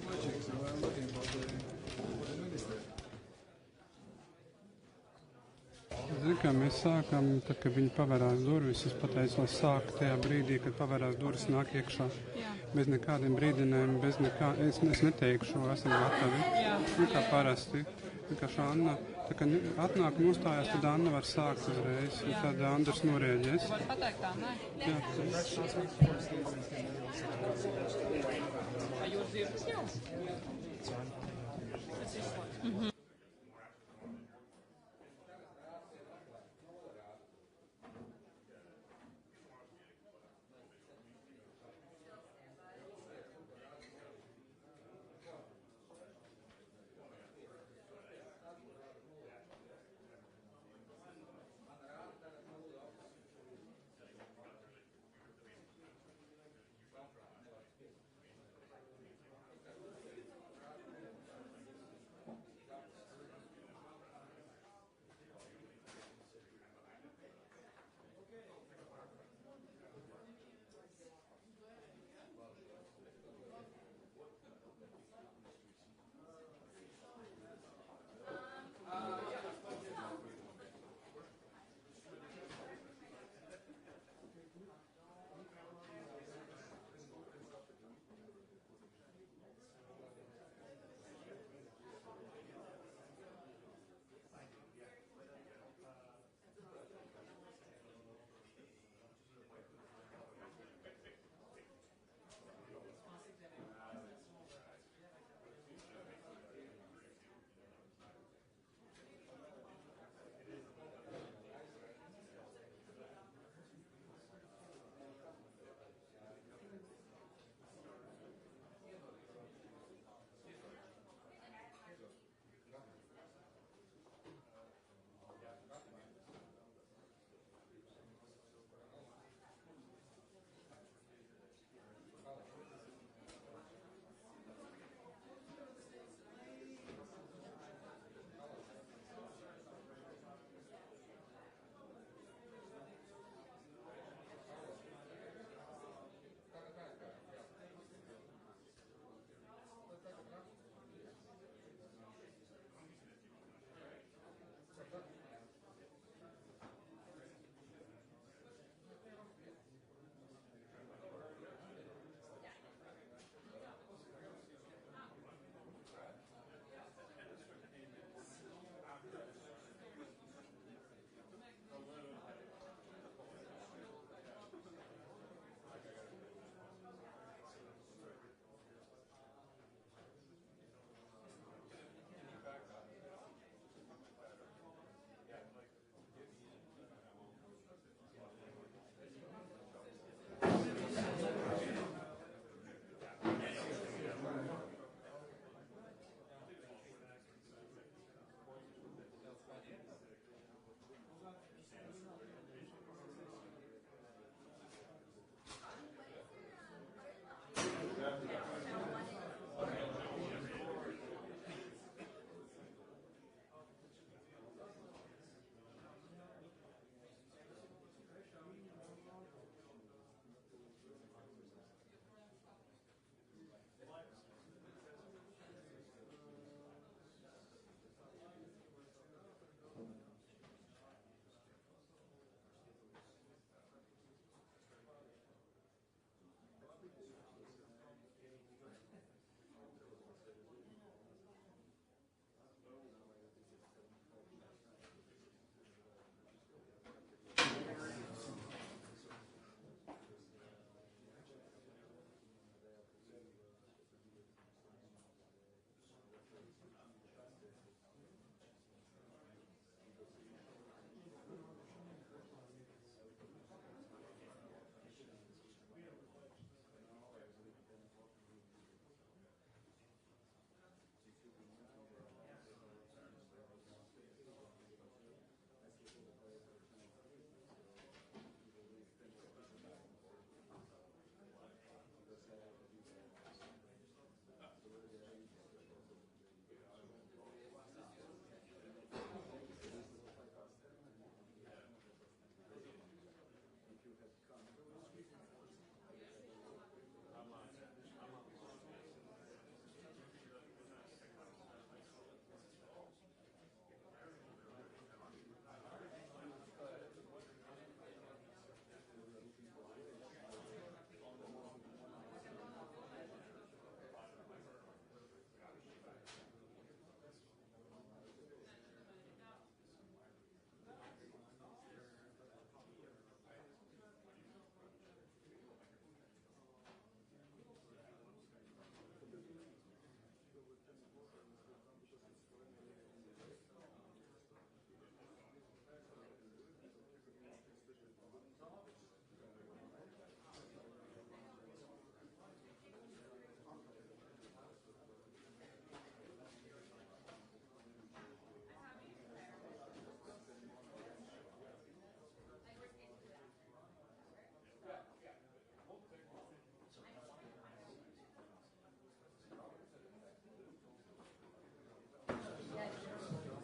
watching, so I'm looking for the minister. Zini, kā mēs sākam, tad, kad viņi pavērās durvis, es pateicu, lai sāk tajā brīdī, kad pavērās durvis, nāk iekšā. Jā. Bez nekādiem brīdinājumiem, bez nekā, es neteikšu, esam gatavi. Nu, kā parasti. Vienkārši Anna, tā kā atnāk nostājās, tad Anna var sākt uzreiz, un tad Andrs norēģēs. Var pateikt Annai? Jā. Vai jūs dzirdat jau? Tas izslēgts.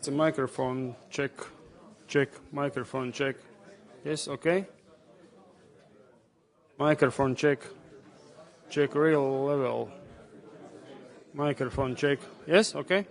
It's a microphone check. Check. Microphone check. Yes, okay. Microphone check. Check real level. Microphone check. Yes, okay.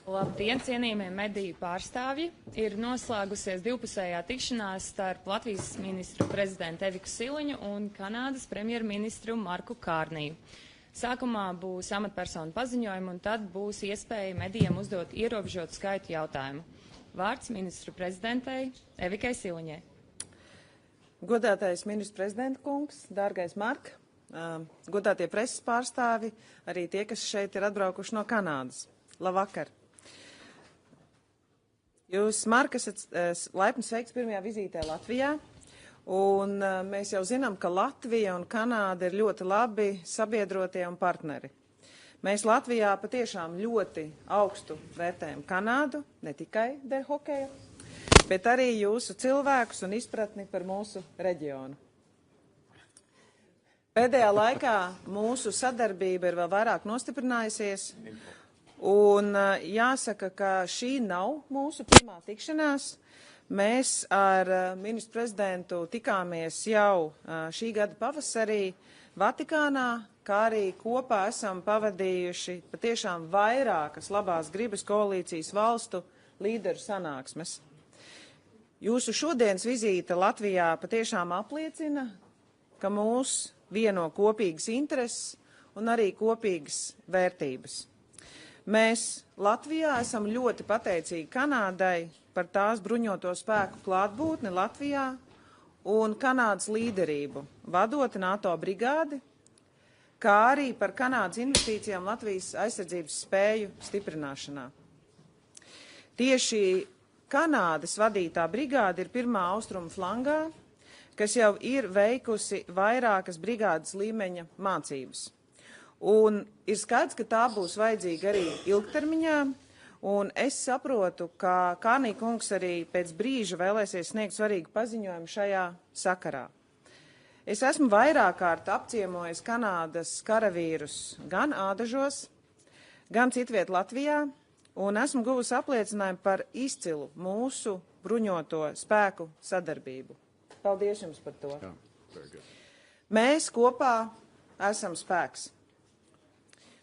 Labdien, cienījamie mediju pārstāvji! Ir noslēgusies divpusējā tikšanās starp Latvijas ministru prezidentu Eviku Siliņu un Kanādas premjerministru Marku Carneyu. Sākumā būs amatpersonu paziņojumi, un tad būs iespēja medijiem uzdot ierobežotu skaitu jautājumu. Vārds ministru prezidentei Evikai Siliņai. Godātais ministru prezidenta kungs, dārgais Mark, godātie preses pārstāvi, arī tie, kas šeit ir atbraukuši no Kanādas. Labvakar! Jūs, Mark, esat laipni sveikts pirmajā vizītē Latvijā, un mēs jau zinām, ka Latvija un Kanāda ir ļoti labi sabiedrotie un partneri. Mēs Latvijā patiešām ļoti augstu vērtējam Kanādu, ne tikai dēļ hokeja, bet arī jūsu cilvēkus un izpratni par mūsu reģionu. Pēdējā laikā mūsu sadarbība ir vēl vairāk nostiprinājusies, un jāsaka, ka šī nav mūsu pirmā tikšanās. Mēs ar ministru prezidentu tikāmies jau šī gada pavasarī Vatikānā, kā arī kopā esam pavadījuši patiešām vairākas labās gribas koalīcijas valstu līderu sanāksmes. Jūsu šodienas vizīte Latvijā patiešām apliecina, ka mūs vieno kopīgas intereses un arī kopīgas vērtības. Mēs Latvijā esam ļoti pateicīgi Kanādai par tās bruņoto spēku klātbūtni Latvijā un Kanādas līderību, vadot NATO brigādi, kā arī par Kanādas investīcijām Latvijas aizsardzības spēju stiprināšanā. Tieši Kanādas vadītā brigāde ir pirmā austrumu flangā, kas jau ir veikusi vairākas brigādes līmeņa mācības. Un ir skaidrs, ka tā būs vajadzīga arī ilgtermiņā, un es saprotu, ka Carney kungs arī pēc brīža vēlēsies sniegt svarīgu paziņojumu šajā sakarā. Es esmu vairāk kārt apciemojis Kanādas karavīrus gan Ādažos, gan citviet Latvijā, un esmu guvusi apliecinājumu par izcilu mūsu bruņoto spēku sadarbību. Paldies jums par to. Mēs kopā esam spēks.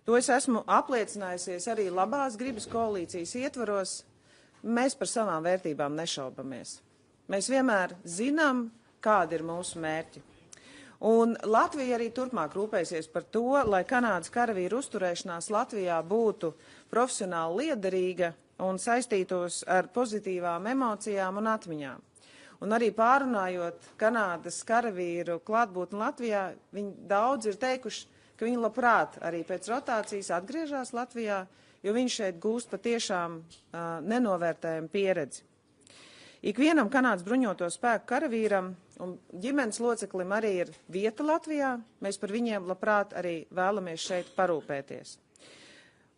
To es esmu apliecinājusies arī labās gribas koalīcijas ietvaros. Mēs par savām vērtībām nešaubamies. Mēs vienmēr zinām, kādi ir mūsu mērķi. Un Latvija arī turpmāk rūpēsies par to, lai Kanādas karavīru uzturēšanās Latvijā būtu profesionāli liederīga un saistītos ar pozitīvām emocijām un atmiņām. Un arī pārunājot Kanādas karavīru klātbūtni Latvijā, viņi daudz ir teikuši, ka viņi labprāt arī pēc rotācijas atgriežas Latvijā, jo viņi šeit gūst patiešām nenovērtējumu pieredzi. Ikvienam Kanādas bruņoto spēku karavīram un ģimenes loceklim arī ir vieta Latvijā. Mēs par viņiem labprāt arī vēlamies šeit parūpēties.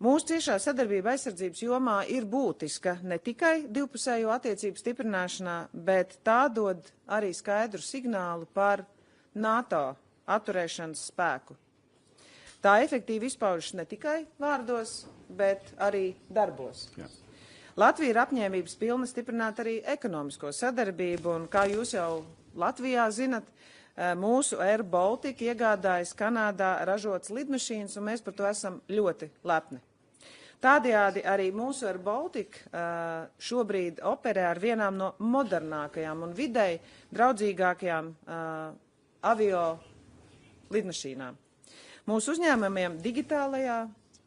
Mūsu ciešā sadarbība aizsardzības jomā ir būtiska ne tikai divpusējo attiecību stiprināšanā, bet tā dod arī skaidru signālu par NATO atturēšanas spēku. Tā efektīvi izpaužas ne tikai vārdos, bet arī darbos. Jā. Latvija ir apņēmības pilna stiprināt arī ekonomisko sadarbību, un kā jūs jau Latvijā zinat, mūsu Air Baltica iegādājas Kanādā ražotas lidmašīnas, un mēs par to esam ļoti lepni. Tādējādi arī mūsu Air Baltica šobrīd operē ar vienām no modernākajām un videi draudzīgākajām avio lidmašīnām. Mūsu uzņēmumiem digitālajā,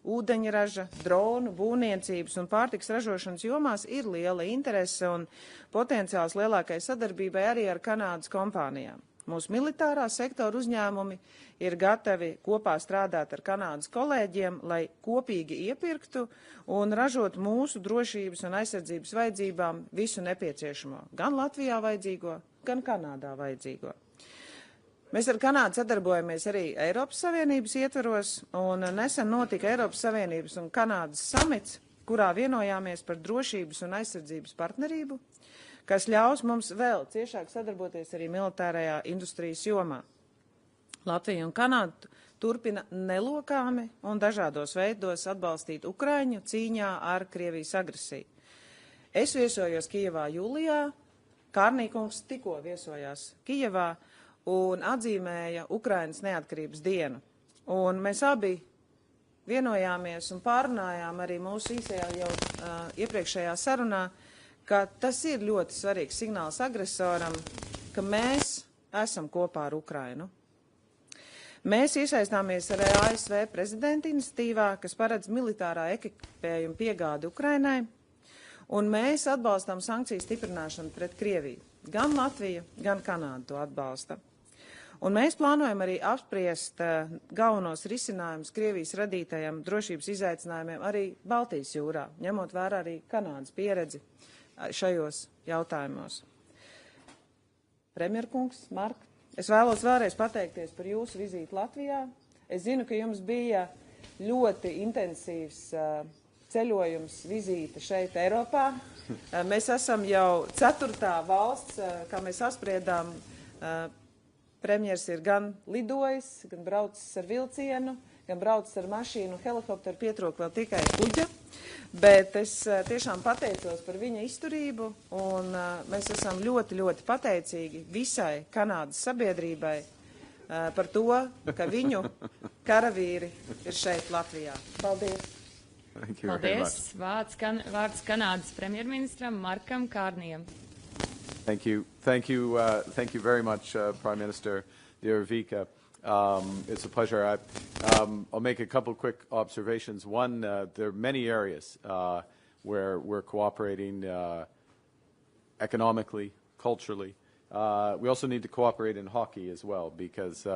ūdeņraža, dronu, būvniecības un pārtiks ražošanas jomās ir liela interese un potenciāls lielākai sadarbībai arī ar Kanādas kompānijām. Mūsu militārā sektora uzņēmumi ir gatavi kopā strādāt ar Kanādas kolēģiem, lai kopīgi iepirktu un ražotu mūsu drošības un aizsardzības vajadzībām visu nepieciešamo, gan Latvijā vajadzīgo, gan Kanādā vajadzīgo. Mēs ar Kanādu sadarbojamies arī Eiropas Savienības ietvaros, un nesen notika Eiropas Savienības un Kanādas samits, kurā vienojāmies par drošības un aizsardzības partnerību, kas ļaus mums vēl ciešāk sadarboties arī militārajā industrijas jomā. Latvija un Kanāda turpina nelokāmi un dažādos veidos atbalstīt Ukraiņu cīņā ar Krievijas agresiju. Es viesojos Kijevā jūlijā, Carney kungs tikko viesojās Kijevā, un atzīmēja Ukrainas neatkarības dienu. Un mēs abi vienojāmies un pārunājām arī mūsu īsajā jau iepriekšējā sarunā, ka tas ir ļoti svarīgs signāls agresoram, ka mēs esam kopā ar Ukrainu. Mēs iesaistāmies arī ASV prezidenta iniciatīvā, kas paredz militārā ekipējuma piegādi Ukrainai, un mēs atbalstām sankciju stiprināšanu pret Krieviju. Gan Latvija, gan Kanāda to atbalsta. Un mēs plānojam arī apspriest galvenos risinājumus Krievijas radītajiem drošības izaicinājumiem arī Baltijas jūrā, ņemot vērā arī Kanādas pieredzi šajos jautājumos. Premjerkungs, Mark, es vēlos vēlreiz pateikties par jūsu vizīti Latvijā. Es zinu, ka jums bija ļoti intensīvs ceļojums, vizīte šeit Eiropā. Mēs esam jau 4. valsts, kā mēs apspriedām, premjers ir gan lidojis, gan braucis ar vilcienu, gan braucis ar mašīnu, helikopteru, pietrūk vēl tikai kuģa. Bet es tiešām pateicos par viņa izturību, un mēs esam ļoti, ļoti pateicīgi visai Kanādas sabiedrībai par to, ka viņu karavīri ir šeit Latvijā. Paldies! Paldies! Vārds Kanādas premjerministram Markam Kārnijam. Thank you very much, Prime Minister, dear Evika. It's a pleasure. I'll make a couple quick observations. One, there are many areas where we're cooperating economically, culturally. We also need to cooperate in hockey as well, because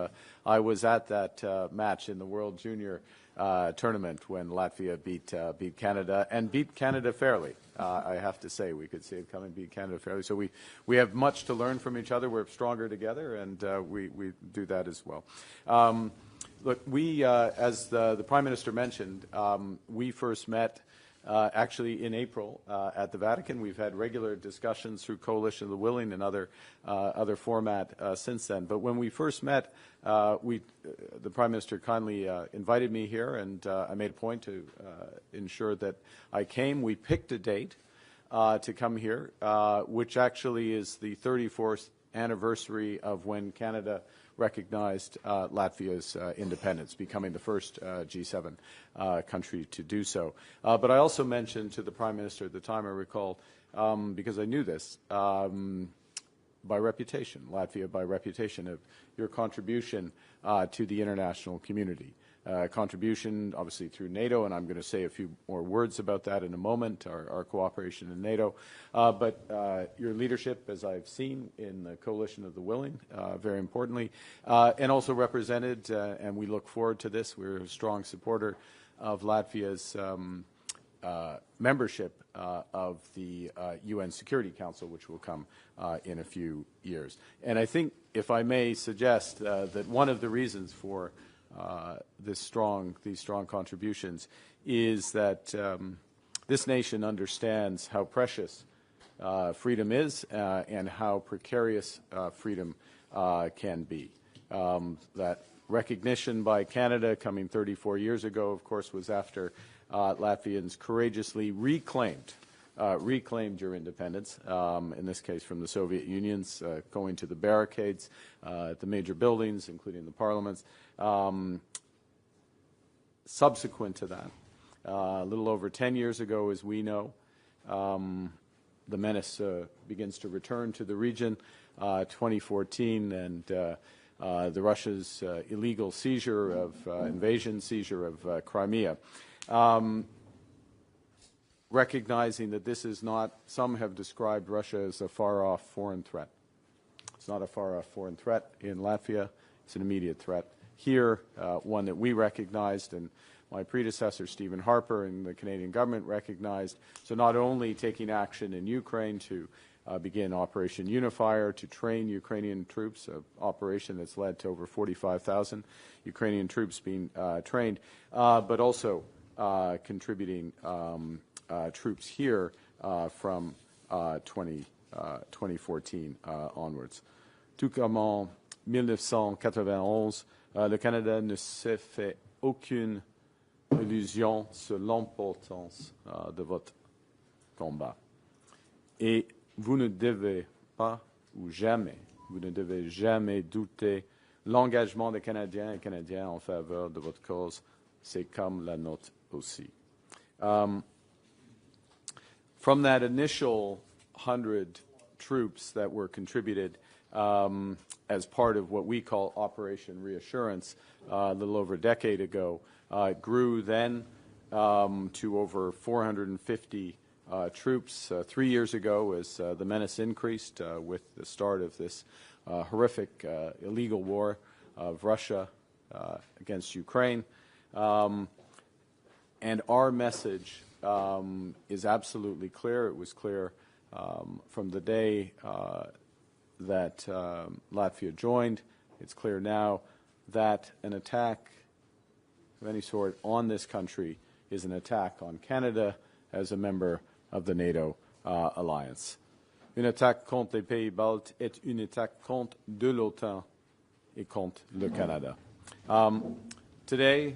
I was at that match in the World Junior tournament when Latvia beat Canada, and beat Canada fairly. I have to say, we could see it coming, beat Canada fairly. So we have much to learn from each other. We're stronger together, and we do that as well. Look, we, as the Prime Minister mentioned, we first met actually in April at the Vatican. We've had regular discussions through Coalition of the Willing and other format since then. But when we first met, the Prime Minister kindly invited me here, and I made a point to ensure that I came. We picked a date to come here, which actually is the 34th anniversary of when Canada recognized Latvia's independence, becoming the first G7 country to do so. But I also mentioned to the Prime Minister at the time, I recall, because I knew this, by reputation, Latvia by reputation, of your contribution to the international community. Contribution, obviously, through NATO, and I'm going to say a few more words about that in a moment, our cooperation in NATO. But your leadership, as I've seen in the Coalition of the Willing, very importantly, and also represented, and we look forward to this, we're a strong supporter of Latvia's membership of the UN Security Council, which will come in a few years. And I think, if I may suggest, that one of the reasons for these strong contributions is that this nation understands how precious freedom is and how precarious freedom can be. That recognition by Canada coming 34 years ago, of course, was after Latvians courageously reclaimed your independence, in this case from the Soviet Unions, going to the barricades at the major buildings, including the parliaments. Subsequent to that, a little over 10 years ago, as we know, the menace begins to return to the region, 2014, and the Russia's illegal seizure of invasion of Crimea. Recognizing that this is not, some have described Russia as a far-off foreign threat. It's not a far-off foreign threat in Latvia. It's an immediate threat here, one that we recognized, and my predecessor, Stephen Harper, and the Canadian government recognized. So not only taking action in Ukraine to begin Operation Unifier, to train Ukrainian troops, an operation that's led to over 45,000 Ukrainian troops being trained, but also contributing troops here from 2014 onwards. Tout comme en 1991, le Canada ne s'est fait aucune illusion sur l'importance de votre combat. Et vous ne devez pas, ou jamais, vous ne devez jamais douter l'engagement des Canadiens et Canadiennes en faveur de votre cause c'est comme la nôtre aussi. From that initial 100 troops that were contributed as part of what we call Operation Reassurance a little over a decade ago, it grew then to over 450 troops 3 years ago as the menace increased with the start of this horrific illegal war of Russia against Ukraine. And our message is absolutely clear. It was clear from the day that Latvia joined. It's clear now that an attack of any sort on this country is an attack on Canada as a member of the NATO alliance. Une attaque contre les pays baltes est une attaque contre de l'OTAN et contre le Canada. Today,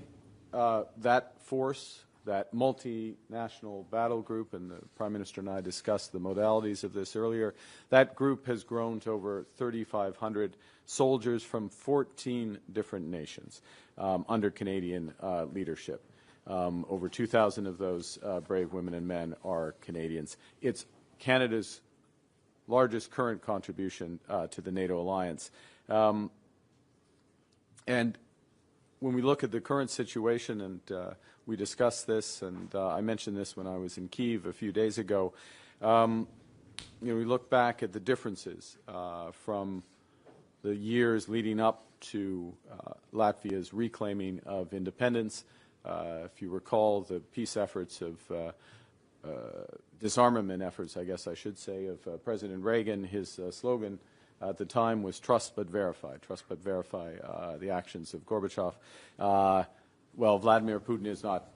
that force, that multinational battle group, and the Prime Minister and I discussed the modalities of this earlier, that group has grown to over 3,500 soldiers from 14 different nations under Canadian leadership. Over 2,000 of those brave women and men are Canadians. It's Canada's largest current contribution to the NATO alliance. And when we look at the current situation, and we discussed this, and I mentioned this when I was in Kyiv a few days ago, we look back at the differences from the years leading up to Latvia's reclaiming of independence. If you recall the peace efforts of disarmament efforts, I guess I should say, of President Reagan, his slogan at the time was trust but verify. Trust but verify the actions of Gorbachev. Well, Vladimir Putin is not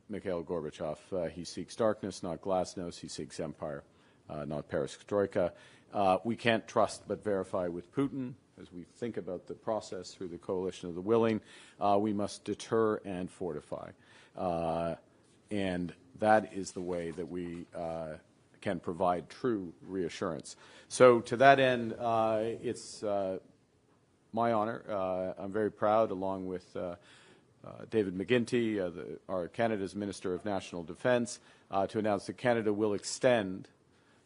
Mikhail Gorbachev. He seeks darkness, not glasnost. He seeks empire, not perestroika. We can't trust but verify with Putin. As we think about the process through the coalition of the willing, we must deter and fortify. And that is the way that we can provide true reassurance. So to that end, it's my honor. I'm very proud, along with David McGuinty, our Canada's Minister of National Defence, to announce that Canada will extend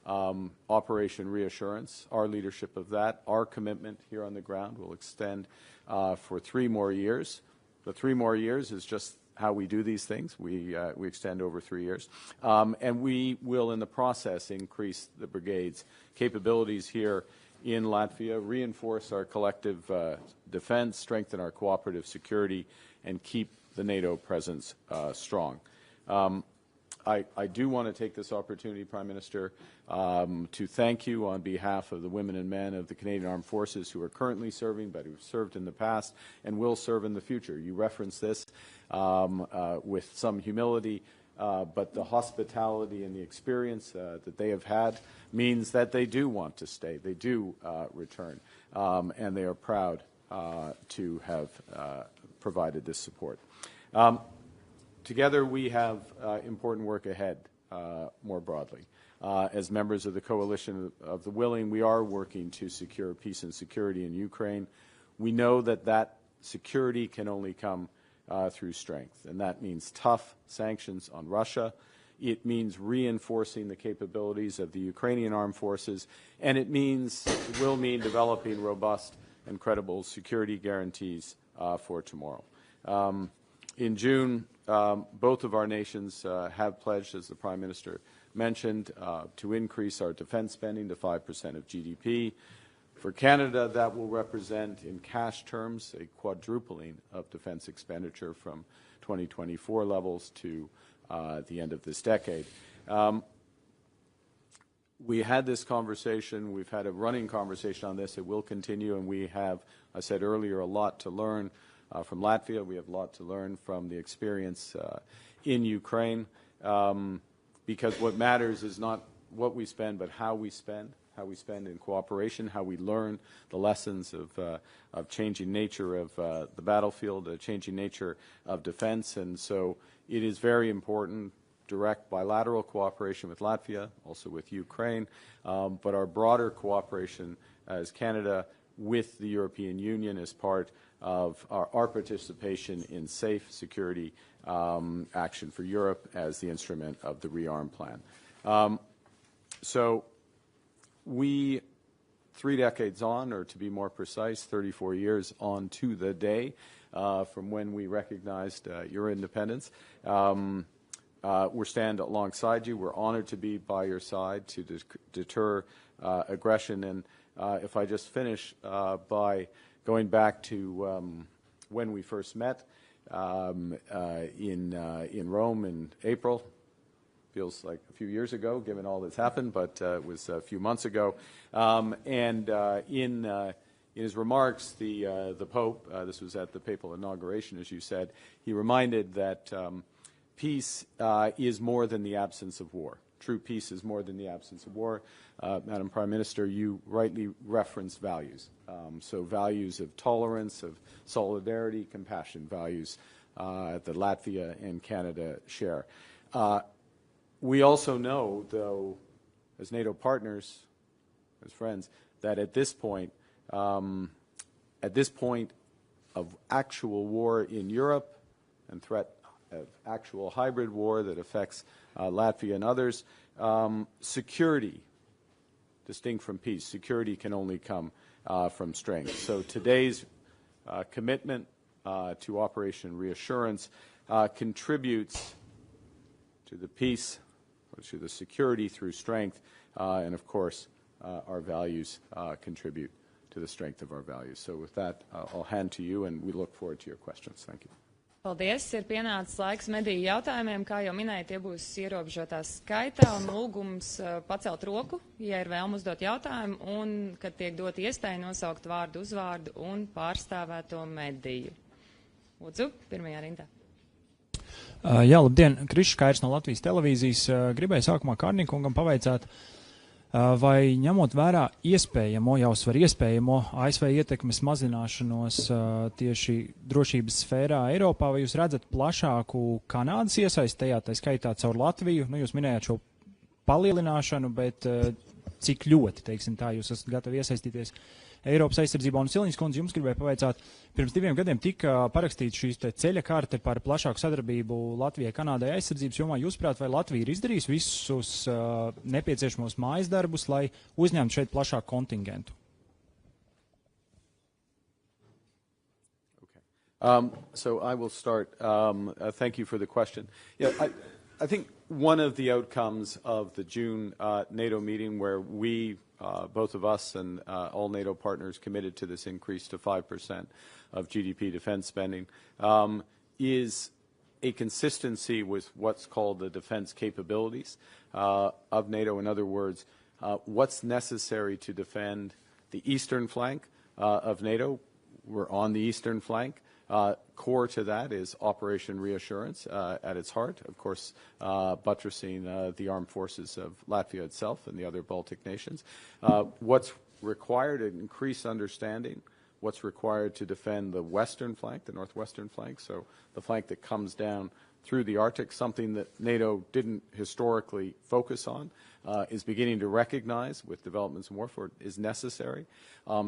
Operation Reassurance, our leadership of that, our commitment here on the ground will extend for 3 more years. The 3 more years is just how we do these things. We extend over 3 years. And we will, in the process, increase the brigade's capabilities here in Latvia, reinforce our collective defense, strengthen our cooperative security, and keep the NATO presence strong. I do want to take this opportunity, Prime Minister, to thank you on behalf of the women and men of the Canadian Armed Forces who are currently serving, but who've served in the past and will serve in the future. You referenced this with some humility, but the hospitality and the experience that they have had means that they do want to stay. They do return, and they are proud to have provided this support. Together, we have important work ahead more broadly. As members of the Coalition of the Willing, we are working to secure peace and security in Ukraine. We know that that security can only come through strength, and that means tough sanctions on Russia. It means reinforcing the capabilities of the Ukrainian armed forces, and it will mean developing robust and credible security guarantees for tomorrow. In June, both of our nations have pledged, as the Prime Minister mentioned, to increase our defense spending to 5% of GDP. For Canada, that will represent, in cash terms, a quadrupling of defense expenditure from 2024 levels to the end of this decade. We had this conversation. We've had a running conversation on this. It will continue, and we have, I said earlier, a lot to learn from Latvia. We have a lot to learn from the experience in Ukraine, because what matters is not what we spend, but how we spend in cooperation, how we learn the lessons of changing nature of the battlefield, changing nature of defense. And so it is very important, direct bilateral cooperation with Latvia, also with Ukraine, but our broader cooperation as Canada with the European Union as part of our participation in safe security action for Europe as the instrument of the rearm plan. So we, 3 decades on, or to be more precise, 34 years on to the day from when we recognized your independence, we stand alongside you. We're honored to be by your side to deter aggression. And if I just finish by going back to when we first met in Rome in April. Feels like a few years ago, given all that's happened, but it was a few months ago. In his remarks, the Pope, this was at the papal inauguration, as you said, he reminded that peace is more than the absence of war. True peace is more than the absence of war. Madam Prime Minister, you rightly referenced values. So values of tolerance, of solidarity, compassion, values that Latvia and Canada share. We also know, though, as NATO partners, as friends, that at this point of actual war in Europe and threat of actual hybrid war that affects Latvia and others, security, distinct from peace, security can only come from strength. So today's commitment to Operation Reassurance contributes to the peace, or to the security through strength, and of course our values contribute to the strength of our values. So with that, I'll hand to you, and we look forward to your questions. Thank you. Paldies, ir pienācis laiks mediju jautājumiem, kā jau minēju, tie būs ierobežotā skaitā un lūgums pacelt roku, ja ir vēlme uzdot jautājumu, un, kad tiek dot iespēju nosaukt vārdu, uzvārdu un pārstāvēto mediju. Lūdzu, pirmajā rindā. Jā, labdien, Krišs Kairs no Latvijas televīzijas. Gribēju sākumā Karnīkungam pavaicāt, vai ņemot vērā iespējamo, jāuzsver iespējamo ASV ietekmes mazināšanos tieši drošības sfērā Eiropā, vai jūs redzat plašāku Kanādas iesaistējā, tā skaitā caur Latviju? Nu, jūs minējāt šo palielināšanu, bet cik ļoti, teiksim tā, jūs esat gatavi iesaistīties Eiropas aizsardzībā? Un Siliņas kundze, jums gribēju pavaicāt, pirms 2 gadiem tika parakstīts šīs ceļa karte par plašāku sadarbību Latvijai Kanādai aizsardzības jomā. Jūsuprāt, vai Latvija ir izdarījusi visus nepieciešamos mājas darbus, lai uzņemtu šeit plašāku kontingentu? Okay. So I will start. Thank you for the question. Yeah, I think one of the outcomes of the June NATO meeting, where we both of us and all NATO partners committed to this increase to 5% of GDP defense spending, is a consistency with what's called the defense capabilities of NATO. In other words, what's necessary to defend the eastern flank of NATO. We're on the eastern flank. Core to that is Operation Reassurance at its heart, of course, buttressing the armed forces of Latvia itself and the other Baltic nations. What's required, an increased understanding, what's required to defend the western flank, the northwestern flank, so the flank that comes down through the Arctic, something that NATO didn't historically focus on, is beginning to recognize with developments in warfare is necessary.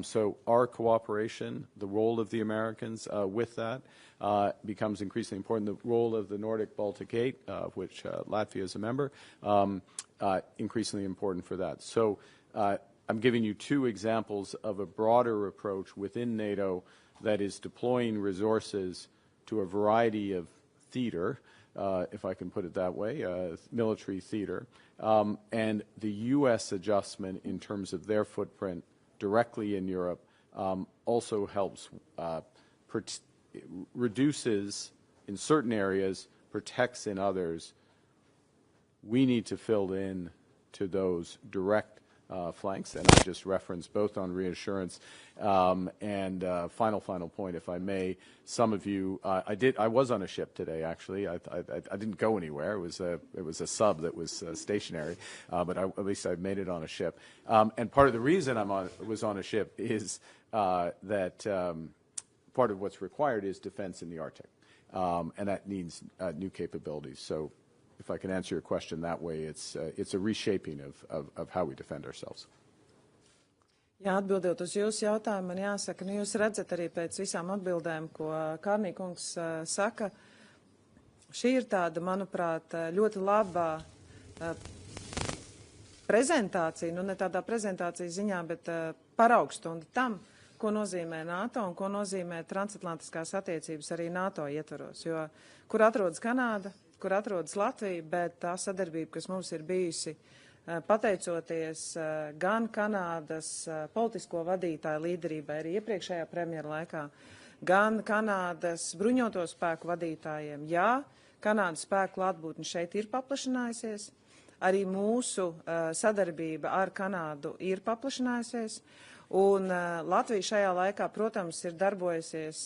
So our cooperation, the role of the Americans with that becomes increasingly important. The role of the Nordic-Baltic 8, of which Latvia is a member, increasingly important for that. So I'm giving you 2 examples of a broader approach within NATO that is deploying resources to a variety of theater, if I can put it that way, military theater, and the U.S. adjustment in terms of their footprint directly in Europe also helps, reduces in certain areas, protects in others. We need to fill in to those direct flanks, and I just referenced both on reassurance and final point, if I may. Some of you, I was on a ship today. Actually, I didn't go anywhere. It was a sub that was stationary, but at least I made it on a ship. And part of the reason was on a ship is that part of what's required is defense in the Arctic, and that needs new capabilities. So, if I can answer your question that way, it's a reshaping of how we defend ourselves. Jā, atbildot uz jūsu jautājumu, man jāsaka, jūs redzat arī pēc visām atbildēm, ko Carney kungs saka, šī ir tāda, manuprāt, ļoti labā prezentācija, ne tādā prezentācijas ziņā, bet paraugstunda tam, ko nozīmē NATO un ko nozīmē transatlantiskās attiecības arī NATO ietvaros. Jo, kur atrodas Kanāda, kur atrodas Latvija, bet tā sadarbība, kas mums ir bijusi, pateicoties gan Kanādas politisko vadītāju līderībai arī iepriekšējā premjera laikā, gan Kanādas bruņoto spēku vadītājiem. Jā, Kanādas spēku klātbūtne šeit ir paplašinājusies, arī mūsu sadarbība ar Kanādu ir paplašinājusies, un Latvija šajā laikā, protams, ir darbojusies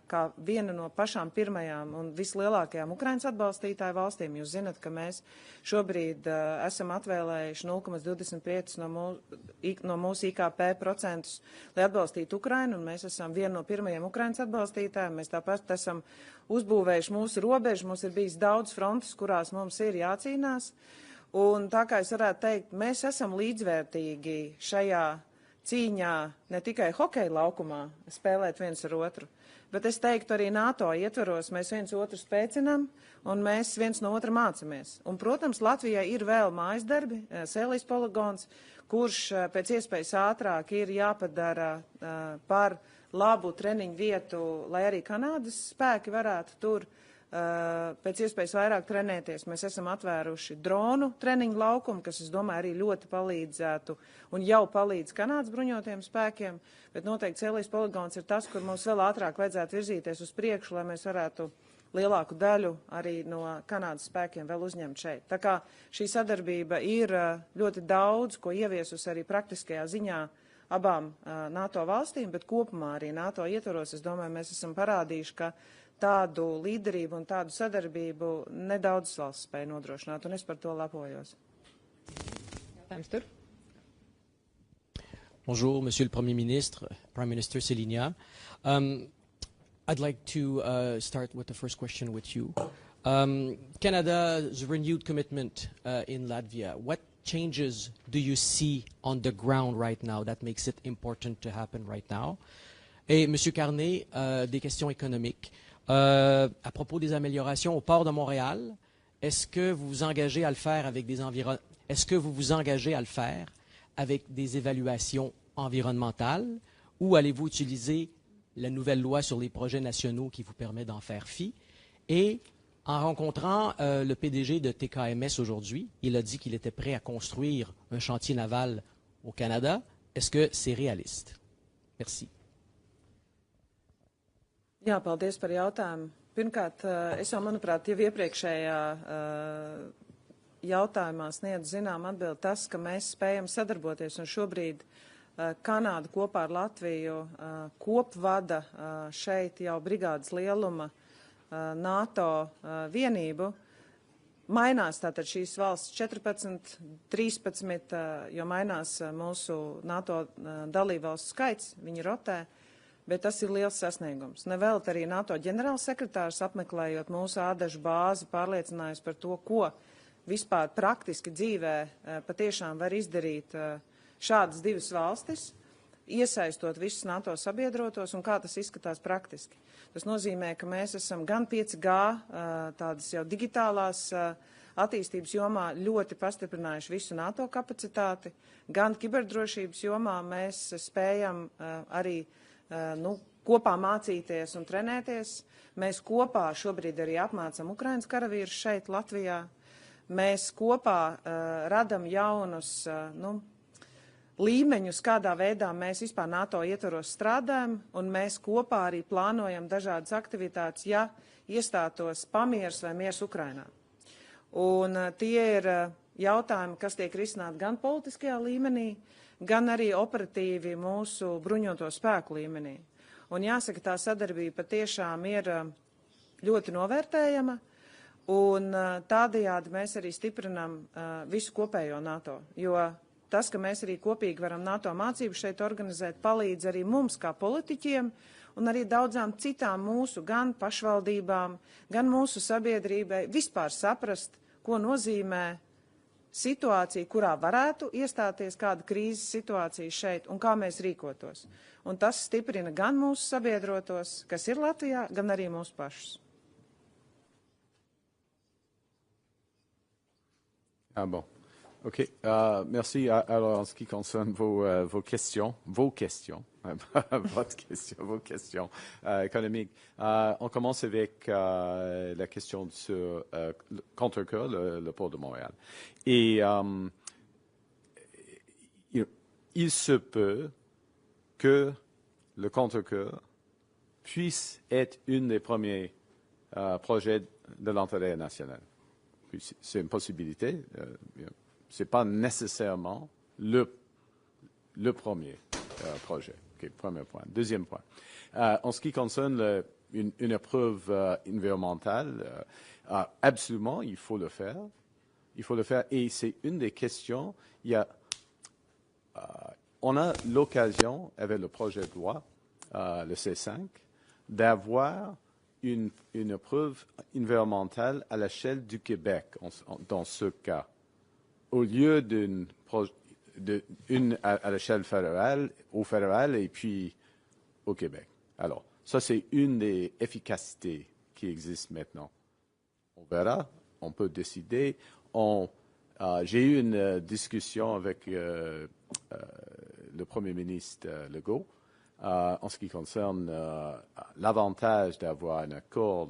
kā viena no pašām pirmajām un vislielākajām Ukrainas atbalstītāju valstīm. Jūs zinat, ka mēs šobrīd esam atvēlējuši 0,25 no mūsu IKP procentus, lai atbalstītu Ukrainu, un mēs esam viena no pirmajiem Ukrainas atbalstītājiem. Mēs tāpat esam uzbūvējuši mūsu robežu, mums ir bijis daudz frontes, kurās mums ir jācīnās. Un tā kā es varētu teikt, mēs esam līdzvērtīgi šajā cīņā ne tikai hokeja laukumā spēlēt viens ar otru, bet es teiktu arī NATO ietveros mēs viens otru spēcinam un mēs viens no otra mācamies. Un, protams, Latvijai ir vēl mājas darbi, Silijas poligons, kurš pēc iespējas ātrāk ir jāpadara par labu treniņu vietu, lai arī Kanādas spēki varētu tur pēc iespējas vairāk trenēties. Mēs esam atvēruši dronu treniņu laukumu, kas, es domāju, arī ļoti palīdzētu un jau palīdz Kanādas bruņotiem spēkiem, bet noteikti Silijas poligons ir tas, kur mums vēl ātrāk vajadzētu virzīties uz priekšu, lai mēs varētu lielāku daļu arī no Kanādas spēkiem vēl uzņemt šeit. Tā kā šī sadarbība ir ļoti daudz, ko ieviesus arī praktiskajā ziņā abām NATO valstīm, bet kopumā arī NATO ietvaros, es domāju, mēs esam parādījuši, ka tādu līderību un tādu sadarbību nedaudz valsts spēja nodrošināt, un es par to lepojos. Bonjour, Monsieur le Premier Ministre, Prime Minister Silina. I'd like to start with the first question with you. Canada's renewed commitment in Latvia, what changes do you see on the ground right now that makes it important to happen right now? Et Monsieur Carney, des questions économiques. À propos des améliorations au port de Montréal, est-ce que vous vous engagez à le faire avec des évaluations environnementales ou allez-vous utiliser la nouvelle loi sur les projets nationaux qui vous permet d'en faire fi? Et en rencontrant le PDG de TKMS aujourd'hui, il a dit qu'il était prêt à construire un chantier naval au Canada. Est-ce que c'est réaliste? Merci. Jā, paldies par jautājumu. Pirmkārt, es jau, manuprāt, jau iepriekšējā jautājumā sniedzu zinām atbildi tas, ka mēs spējam sadarboties, un šobrīd Kanāda kopā ar Latviju kopvada šeit jau brigādes lieluma NATO vienību. Mainās tātad šīs valsts 14, 13, jo mainās mūsu NATO dalībvalstu skaits, viņi rotē. Bet tas ir liels sasniegums. Nevēlt arī NATO ģenerālsekretārs apmeklējot mūsu ādažu bāzi, pārliecinājis par to, ko vispār praktiski dzīvē patiešām var izdarīt šādas divas valstis, iesaistot visus NATO sabiedrotos un kā tas izskatās praktiski. Tas nozīmē, ka mēs esam gan 5G, tādas jau digitālās attīstības jomā ļoti pastiprinājuši visu NATO kapacitāti, gan kiberdrošības jomā mēs spējam arī kopā mācīties un trenēties. Mēs kopā šobrīd arī apmācam Ukrainas karavīrus šeit, Latvijā. Mēs kopā radam jaunus līmeņus, kādā veidā mēs vispār NATO ietvaros strādājam, un mēs kopā arī plānojam dažādas aktivitātes, ja iestātos pamiers vai miers Ukrainā. Un tie ir jautājumi, kas tiek risināti gan politiskajā līmenī, gan arī operatīvi mūsu bruņoto spēku līmenī. Un jāsaka, tā sadarbība patiešām ir ļoti novērtējama, un tādējādi mēs arī stiprinam visu kopējo NATO, jo tas, ka mēs arī kopīgi varam NATO mācību šeit organizēt, palīdz arī mums kā politiķiem un arī daudzām citām mūsu gan pašvaldībām, gan mūsu sabiedrībai vispār saprast, ko nozīmē situācija, kurā varētu iestāties kāda krīzes situācija šeit un kā mēs rīkotos. Un tas stiprina gan mūsu sabiedrotos, kas ir Latvijā, gan arī mūsu pašus. Ah bon. OK. Merci. Alors, en ce qui concerne vos questions, vos questions économiques, on commence avec la question sur le contre-cœur, le port de Montréal. Et il se peut que le contre-cœur puisse être un des premiers projets de l'intérêt national. C'est une possibilité. Ce n'est pas nécessairement le premier projet. Okay, premier point. Deuxième point. En ce qui concerne une épreuve environnementale, absolument, il faut le faire. Il faut le faire. Et c'est une des questions. On a l'occasion, avec le projet de loi, le C5, d'avoir une épreuve environnementale à l'échelle du Québec, dans ce cas. Au lieu d'une à l'échelle fédérale, au fédéral et puis au Québec. Alors, ça, c'est une des efficacités qui existent maintenant. On verra, on peut décider. J'ai eu une discussion avec le Premier ministre Legault en ce qui concerne l'avantage d'avoir un accord,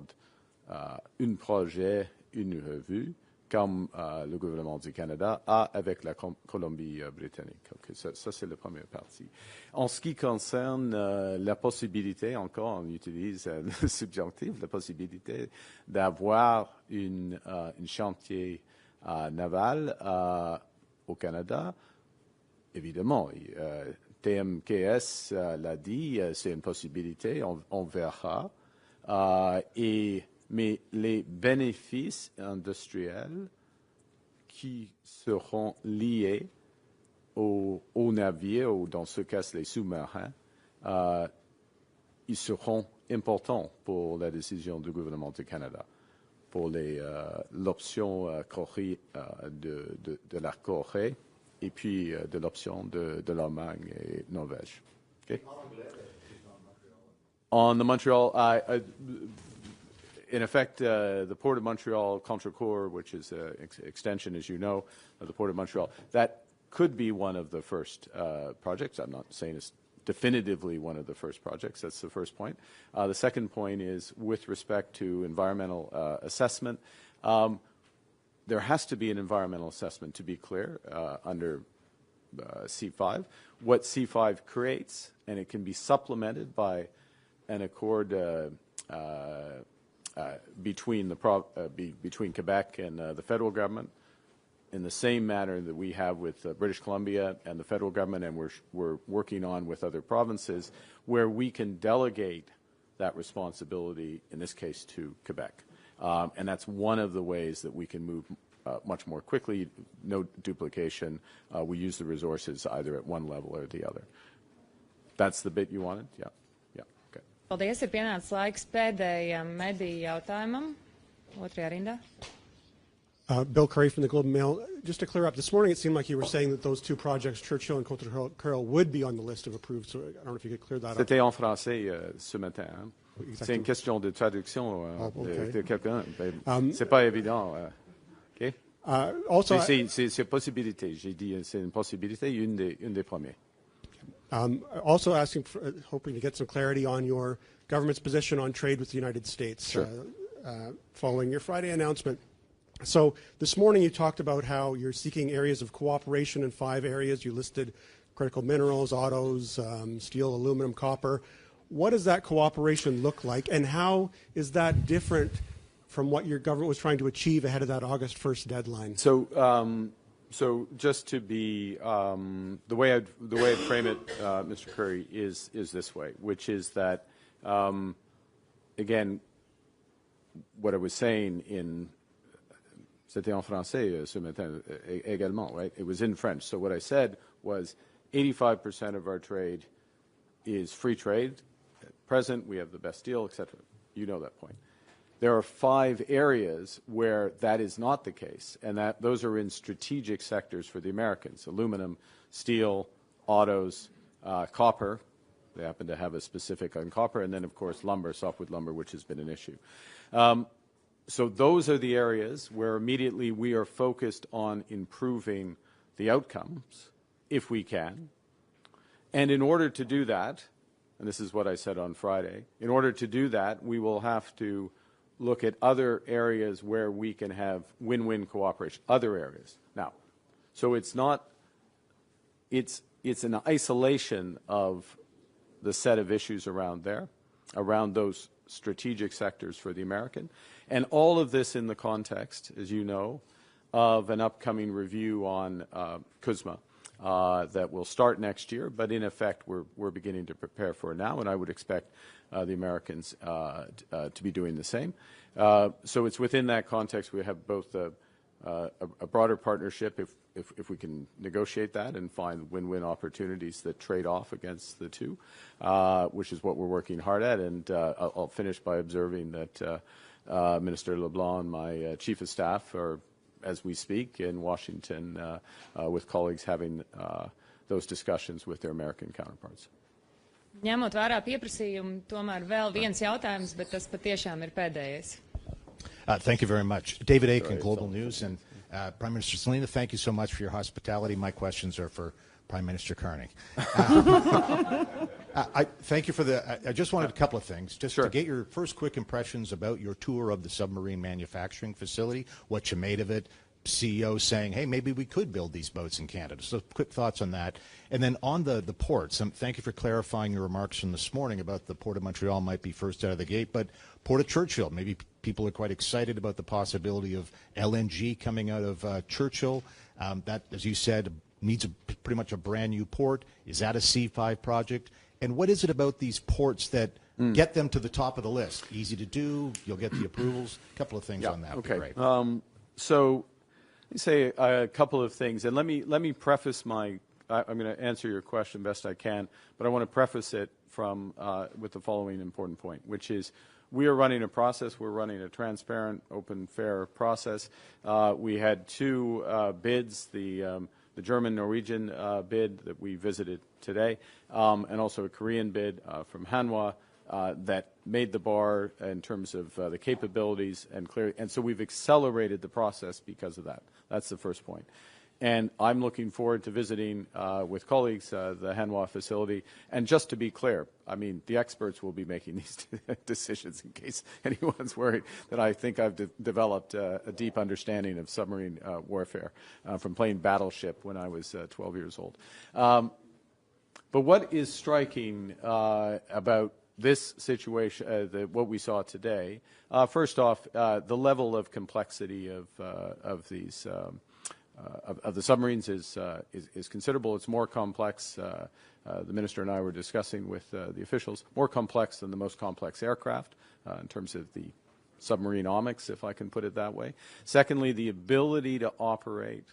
un projet, une revue, comme le gouvernement du Canada a avec la Colombie-Britannique. Okay, ça c'est la première partie. En ce qui concerne la possibilité, encore on utilise le subjonctif, la possibilité d'avoir un chantier naval au Canada, évidemment, TMKS l'a dit, c'est une possibilité, on verra. Mais les bénéfices industriels qui seront liés aux navires, ou dans ce cas les sous-marins, ils seront importants pour la décision du gouvernement du Canada, pour l'option de la Corée et puis de l'option de l'Allemagne et Norvège. Okay? On the Montreal, in effect, the Port of Montreal Contrecoeur, which is an extension, as you know, of the Port of Montreal, that could be one of the first projects. I'm not saying it's definitively one of the first projects. That's the first point. The second point is with respect to environmental assessment. There has to be an environmental assessment, to be clear, under C5. What C5 creates, and it can be supplemented by an accord between Quebec and the federal government, in the same manner that we have with British Columbia and the federal government, and we're working on with other provinces, where we can delegate that responsibility, in this case, to Quebec. And that's one of the ways that we can move much more quickly, no duplication. We use the resources either at one level or the other. That's the bit you wanted? Yeah. Okay. Paldies, ir pienācis laiks pēdējam mediju jautājumam. Otrajā rindā. Bill Curry from the Globe and Mail. Just to clear up, this morning it seemed like you were saying that those two projects, Churchill and Contrecoeur, would be on the list of approved. So I don't know if you could clear that up. C'était en français ce matin. Hein? C'est une question de traduction de quelqu'un. C'est pas évident. Okay? Also, c'est une possibilité. J'ai dit c'est une possibilité, une des premières. Also asking for, hoping to get some clarity on your government's position on trade with the United States. Sure. Following your Friday announcement. So this morning you talked about how you're seeking areas of cooperation in 5 areas. You listed critical minerals, autos, steel, aluminum, copper. What does that cooperation look like, and how is that different from what your government was trying to achieve ahead of that August 1st deadline? So just to be the way I'd frame it, Mr. Curry, is this way, which is that again, what I was saying in c'était en français ce matin également, right? It was in French. So what I said was 85% of our trade is free trade. At present, we have the best deal, etc. You know that point. There are 5 areas where that is not the case, and that those are in strategic sectors for the Americans: aluminum, steel, autos, copper. They happen to have a specific on copper, and then, of course, lumber, softwood lumber, which has been an issue. So those are the areas where immediately we are focused on improving the outcomes, if we can. And in order to do that, and this is what I said on Friday, in order to do that, we will have to look at other areas where we can have win-win cooperation, other areas. Now, so it's not, it's an isolation of the set of issues around there, around those strategic sectors for the American, and all of this in the context, as you know, of an upcoming review on CUSMA that will start next year, but in effect we're beginning to prepare for it now, and I would expect the Americans to be doing the same. So it's within that context we have both a broader partnership if we can negotiate that and find win-win opportunities that trade off against the two, which is what we're working hard at. And I'll finish by observing that Minister LeBlanc, my chief of staff, are, as we speak, in Washington with colleagues having those discussions with their American counterparts. Ņemot vērā pieprasījumu, tomēr vēl viens jautājums, bet tas patiešām ir pēdējais. Thank you very much. David Aiken, Global News, and Prime Minister Silina, thank you so much for your hospitality. My questions are for Prime Minister Carney. I thank you for I just wanted a couple of things, just to get your first quick impressions about your tour of the submarine manufacturing facility, what you made of it, CEO saying, hey, maybe we could build these boats in Canada. So quick thoughts on that. And then on the ports, thank you for clarifying your remarks from this morning about the Port of Montreal might be first out of the gate, but Port of Churchill, maybe people are quite excited about the possibility of LNG coming out of Churchill. That, as you said, needs pretty much a brand new port. Is that a C5 project? And what is it about these ports that get them to the top of the list? Easy to do, you'll get the approvals. A couple of things on that would be great. So let me say a couple of things, and let me preface my. I'm going to answer your question best I can, but I want to preface it from with the following important point, which is we are running a process. We're running a transparent, open, fair process. We had 2 bids: the German-Norwegian bid that we visited today, and also a Korean bid from Hanwha that made the bar in terms of the capabilities and clear. And so we've accelerated the process because of that. That's the first point. And I'm looking forward to visiting with colleagues the Hanwha facility. And just to be clear, I mean, the experts will be making these decisions in case anyone's worried that I think I've developed a deep understanding of submarine warfare from playing Battleship when I was 12 years old. But what is striking about this situation, what we saw today, first off, the level of complexity of these of the submarines is considerable. It's more complex. The minister and I were discussing with the officials, more complex than the most complex aircraft in terms of the submarineomics, if I can put it that way. Secondly, the ability to operate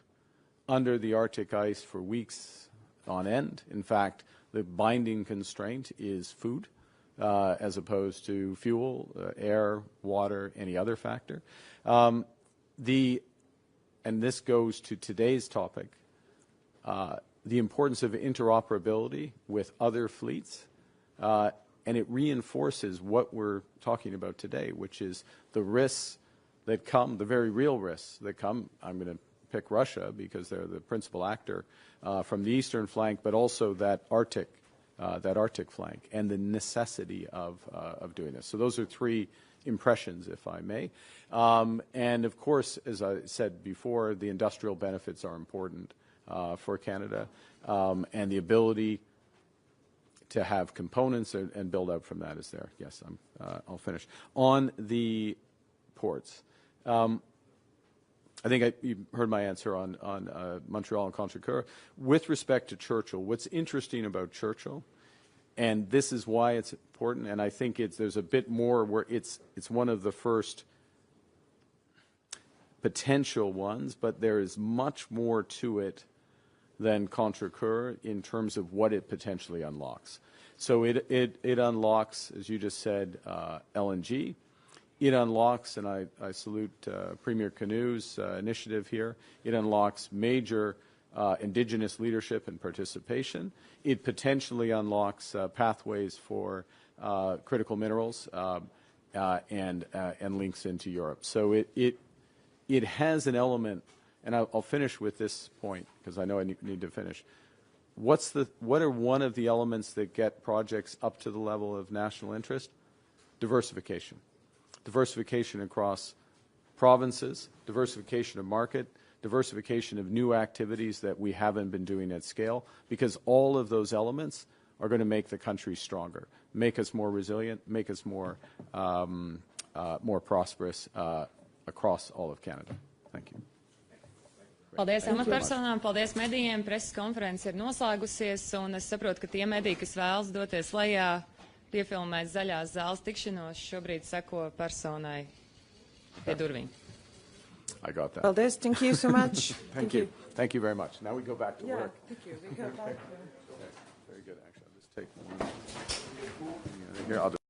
under the Arctic ice for weeks on end. In fact, the binding constraint is food as opposed to fuel, air, water, any other factor. And this goes to today's topic, the importance of interoperability with other fleets, and it reinforces what we're talking about today, which is the risks that come, the very real risks that come. I'm going to pick Russia because they're the principal actor from the eastern flank, but also that Arctic flank, and the necessity of doing this. So those are 3 impressions, if I may. And of course, as I said before, the industrial benefits are important for Canada, and the ability to have components and build out from that is there. Yes, I'll finish. On the ports, I think you heard my answer on Montreal and Contrecoeur. With respect to Churchill, what's interesting about Churchill, and this is why it's important, and I think there's a bit more where it's one of the first potential ones, but there is much more to it than Contrecoeur in terms of what it potentially unlocks. So it unlocks, as you just said, LNG. It unlocks, and I salute Premier Canu's initiative here, it unlocks major indigenous leadership and participation. It potentially unlocks pathways for critical minerals and links into Europe. So it has an element, and I'll finish with this point because I know I need to finish. What are one of the elements that get projects up to the level of national interest? Diversification. Diversification across provinces, diversification of market, diversification of new activities that we haven't been doing at scale, because all of those elements are going to make the country stronger, make us more resilient, make us more prosperous across all of Canada. Thank you. Paldies amatpersonām, paldies medijiem. Preses konferences ir noslēgusies, un es saprotu, ka tie mediji, kas vēlas doties lejā, piefilmēt zaļās zāles tikšanos, šobrīd seko personai pie durvīm. I got that. Paldies, thank you so much. Thank you. Thank you very much. Now we go back to work. Thank you. We go back. Very good, actually. I'll just take one. Here, I'll